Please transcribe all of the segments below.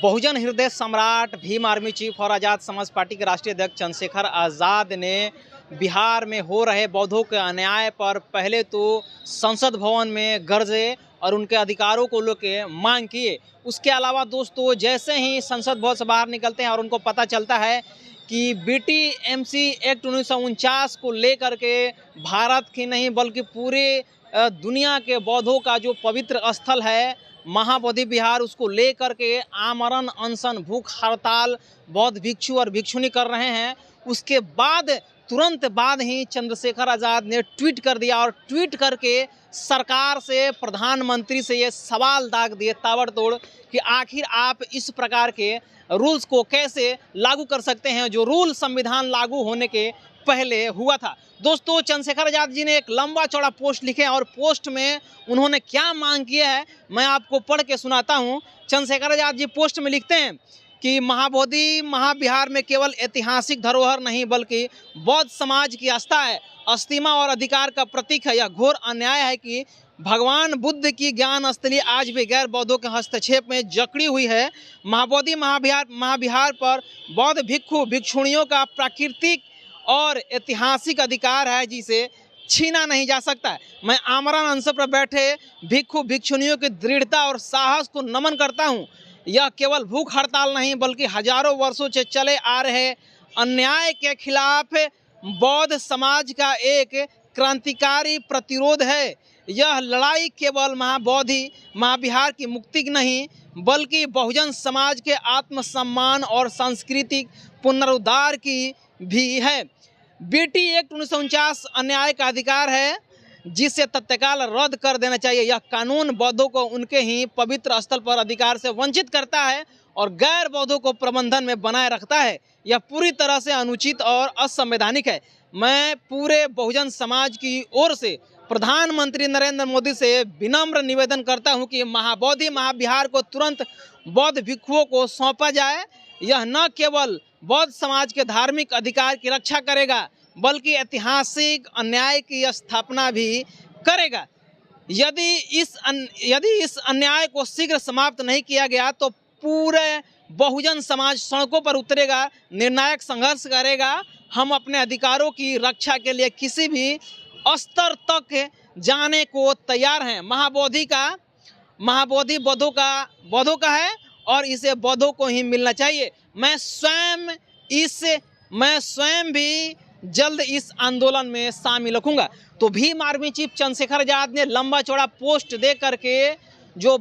बहुजन हृदय सम्राट Bhim army chief और आज़ाद समाज पार्टी के राष्ट्रीय अध्यक्ष चंद्रशेखर आज़ाद ने बिहार में हो रहे बौद्धों के अन्याय पर पहले तो संसद भवन में गरजे और उनके अधिकारों को लेकर मांग किए। उसके अलावा दोस्तों जैसे ही संसद भवन से बाहर निकलते हैं और उनको पता चलता है कि बीटीएमसी एक्ट 1949 को लेकर के भारत की नहीं बल्कि पूरे दुनिया के बौद्धों का जो पवित्र स्थल है महाबोधि विहार, उसको लेकर के आमरण अनशन भूख हड़ताल बौद्ध भिक्षु और भिक्षुणी कर रहे हैं। उसके बाद तुरंत बाद ही चंद्रशेखर आज़ाद ने ट्वीट कर दिया और ट्वीट करके सरकार से, प्रधानमंत्री से ये सवाल दाग दिए ताबड़तोड़ कि आखिर आप इस प्रकार के रूल्स को कैसे लागू कर सकते हैं जो रूल संविधान लागू होने के पहले हुआ था। दोस्तों चंद्रशेखर आज़ाद जी ने एक लंबा चौड़ा पोस्ट लिखे और पोस्ट में उन्होंने क्या मांग किया है मैं आपको पढ़ के सुनाता हूं। चंद्रशेखर आज़ाद जी पोस्ट में लिखते हैं कि महाबोधि महाविहार में केवल ऐतिहासिक धरोहर नहीं बल्कि बौद्ध समाज की आस्था है, अस्तिमा और अधिकार का प्रतीक है। यह घोर अन्याय है कि भगवान बुद्ध की ज्ञान स्थली आज भी गैर बौद्धों के हस्तक्षेप में जकड़ी हुई है। महाबोधि महाविहार पर बौद्ध भिक्षु भिक्षुणियों का प्राकृतिक और ऐतिहासिक अधिकार है जिसे छीना नहीं जा सकता है। मैं आमरण अनशन पर बैठे भिक्षु भिक्षुणियों की दृढ़ता और साहस को नमन करता हूँ। यह केवल भूख हड़ताल नहीं बल्कि हजारों वर्षों से चले आ रहे अन्याय के खिलाफ बौद्ध समाज का एक क्रांतिकारी प्रतिरोध है। यह लड़ाई केवल महाबोधि महाविहार की मुक्ति नहीं बल्कि बहुजन समाज के आत्मसम्मान और सांस्कृतिक पुनरुद्धार की भी है। बीटी एक्ट 1949 अन्याय का अधिकार है जिसे तत्काल रद्द कर देना चाहिए। यह कानून बौद्धों को उनके ही पवित्र स्थल पर अधिकार से वंचित करता है और गैर बौद्धों को प्रबंधन में बनाए रखता है। यह पूरी तरह से अनुचित और असंवैधानिक है। मैं पूरे बहुजन समाज की ओर से प्रधानमंत्री नरेंद्र मोदी से विनम्र निवेदन करता हूं कि महाबोधि महाविहार को तुरंत बौद्ध भिक्षुओं को सौंपा जाए। यह न केवल बौद्ध समाज के धार्मिक अधिकार की रक्षा करेगा बल्कि ऐतिहासिक अन्याय की स्थापना भी करेगा। यदि इस अन्याय को शीघ्र समाप्त नहीं किया गया तो पूरे बहुजन समाज सड़कों पर उतरेगा, निर्णायक संघर्ष करेगा। हम अपने अधिकारों की रक्षा के लिए किसी भी स्तर तक जाने को तैयार हैं। महाबोधि बौद्धों का है और इसे बौद्धों को ही मिलना चाहिए। मैं स्वयं भी जल्द इस आंदोलन में शामिल होऊंगा। तो भीम आर्मी चीफ चंद्रशेखर आज़ाद ने लंबा चौड़ा पोस्ट दे करके जो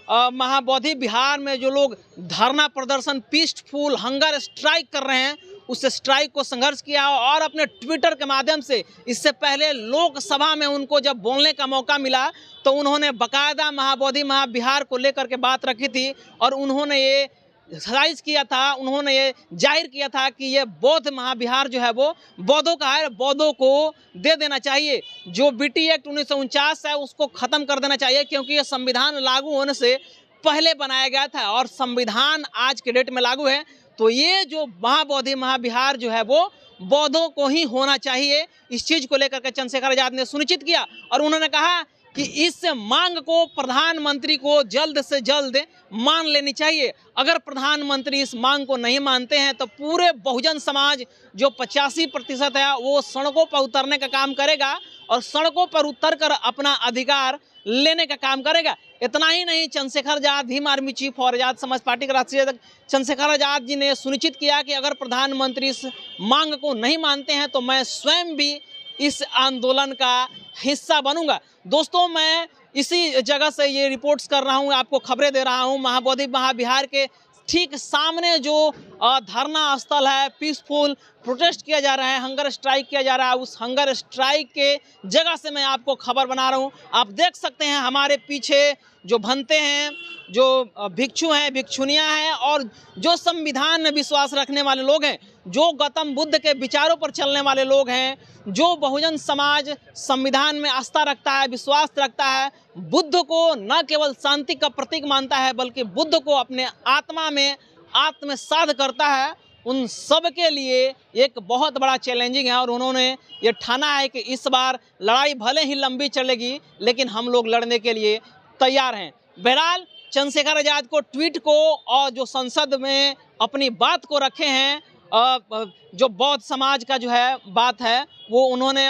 महाबोधि बिहार में जो लोग धरना प्रदर्शन पीसफुल हंगर स्ट्राइक कर रहे हैं उस स्ट्राइक को संघर्ष किया और अपने ट्विटर के माध्यम से, इससे पहले लोकसभा में उनको जब बोलने का मौका मिला तो उन्होंने बाकायदा महाबोधि महाविहार को लेकर के बात रखी थी और उन्होंने ये साइज किया था, उन्होंने ये जाहिर किया था कि ये बौद्ध महाविहार जो है वो बौद्धों का है, बौद्धों को दे देना चाहिए। जो बीटी एक्ट 1949 है उसको ख़त्म कर देना चाहिए क्योंकि ये संविधान लागू होने से पहले बनाया गया था और संविधान आज के डेट में लागू है। तो ये जो महाबोधि महाविहार जो है वो बौद्धों को ही होना चाहिए। इस चीज़ को लेकर के चंद्रशेखर आज़ाद ने सुनिश्चित किया और उन्होंने कहा कि इस मांग को प्रधानमंत्री को जल्द से जल्द मान लेनी चाहिए। अगर प्रधानमंत्री इस मांग को नहीं मानते हैं तो पूरे बहुजन समाज जो 85% है वो सड़कों पर उतरने का काम करेगा और सड़कों पर उतरकर अपना अधिकार लेने का काम करेगा। इतना ही नहीं, चंद्रशेखर आज़ाद भीम आर्मी चीफ और आज़ाद समाज पार्टी के राष्ट्रीय अध्यक्ष चंद्रशेखर आज़ाद जी ने सुनिश्चित किया कि अगर प्रधानमंत्री इस मांग को नहीं मानते हैं तो मैं स्वयं भी इस आंदोलन का हिस्सा बनूंगा। दोस्तों मैं इसी जगह से ये रिपोर्ट्स कर रहा हूँ, आपको खबरें दे रहा हूँ। महाबोधि महाविहार के ठीक सामने जो धरना स्थल है, पीसफुल प्रोटेस्ट किया जा रहा है, हंगर स्ट्राइक किया जा रहा है, उस हंगर स्ट्राइक के जगह से मैं आपको खबर बना रहा हूँ। आप देख सकते हैं हमारे पीछे जो भंते हैं, जो भिक्षु हैं, भिक्षुनियाँ हैं और जो संविधान में विश्वास रखने वाले लोग हैं, जो गौतम बुद्ध के विचारों पर चलने वाले लोग हैं, जो बहुजन समाज संविधान में आस्था रखता है, विश्वास रखता है, बुद्ध को न केवल शांति का प्रतीक मानता है बल्कि बुद्ध को अपने आत्मा में आत्मसात करता है, उन सब के लिए एक बहुत बड़ा चैलेंजिंग है और उन्होंने ये ठाना है कि इस बार लड़ाई भले ही लंबी चलेगी लेकिन हम लोग लड़ने के लिए तैयार हैं। बहरहाल चंद्रशेखर आज़ाद को ट्वीट को और जो संसद में अपनी बात को रखे हैं, जो बौद्ध समाज का जो है बात है वो उन्होंने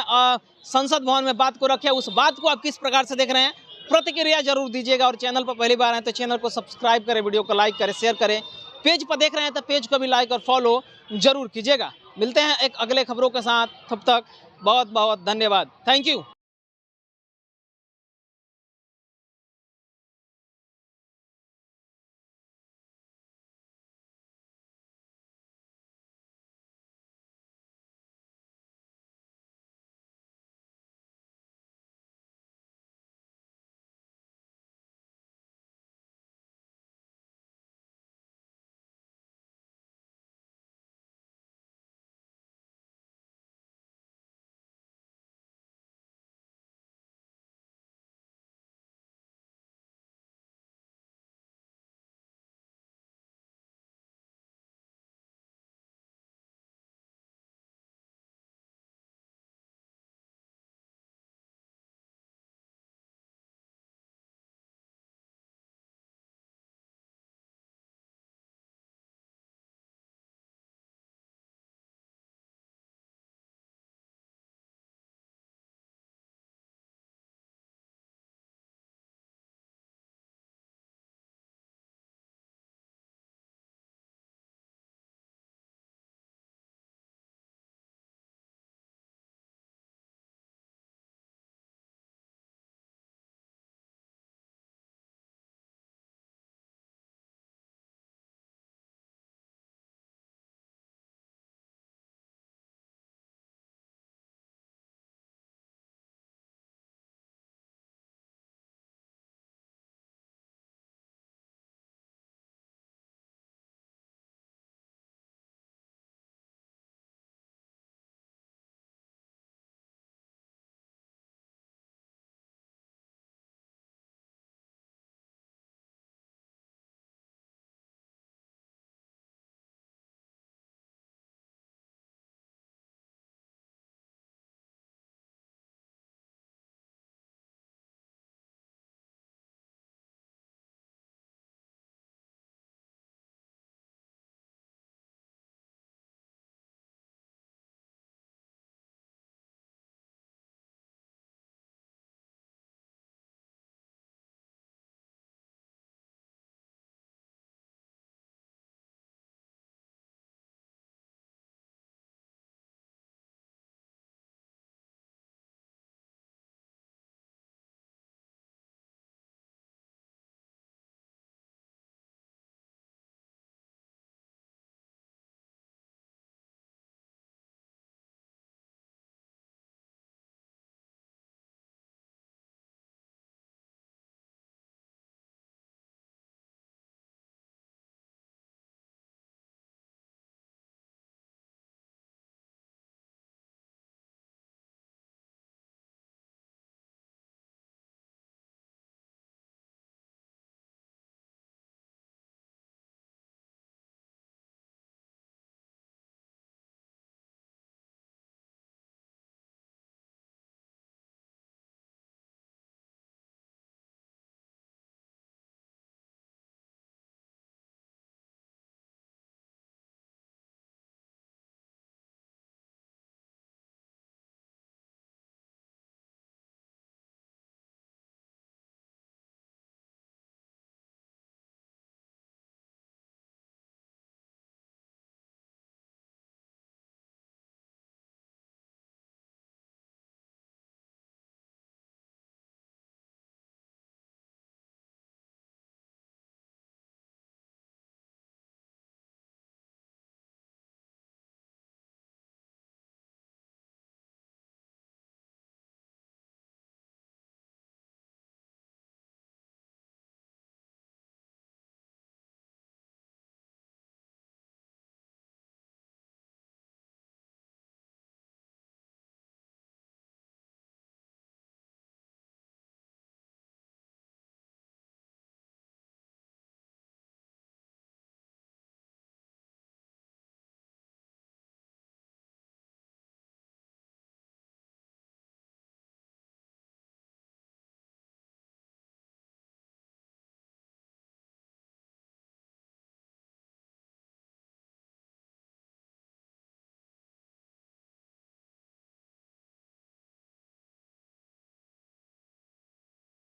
संसद भवन में बात को रखे, उस बात को आप किस प्रकार से देख रहे हैं, प्रतिक्रिया जरूर दीजिएगा। और चैनल पर पहली बार आए तो चैनल को सब्सक्राइब करें, वीडियो को लाइक करें, शेयर करें। पेज पर देख रहे हैं तो पेज को भी लाइक और फॉलो जरूर कीजिएगा। मिलते हैं एक अगले खबरों के साथ, तब तक बहुत बहुत धन्यवाद। Thank you.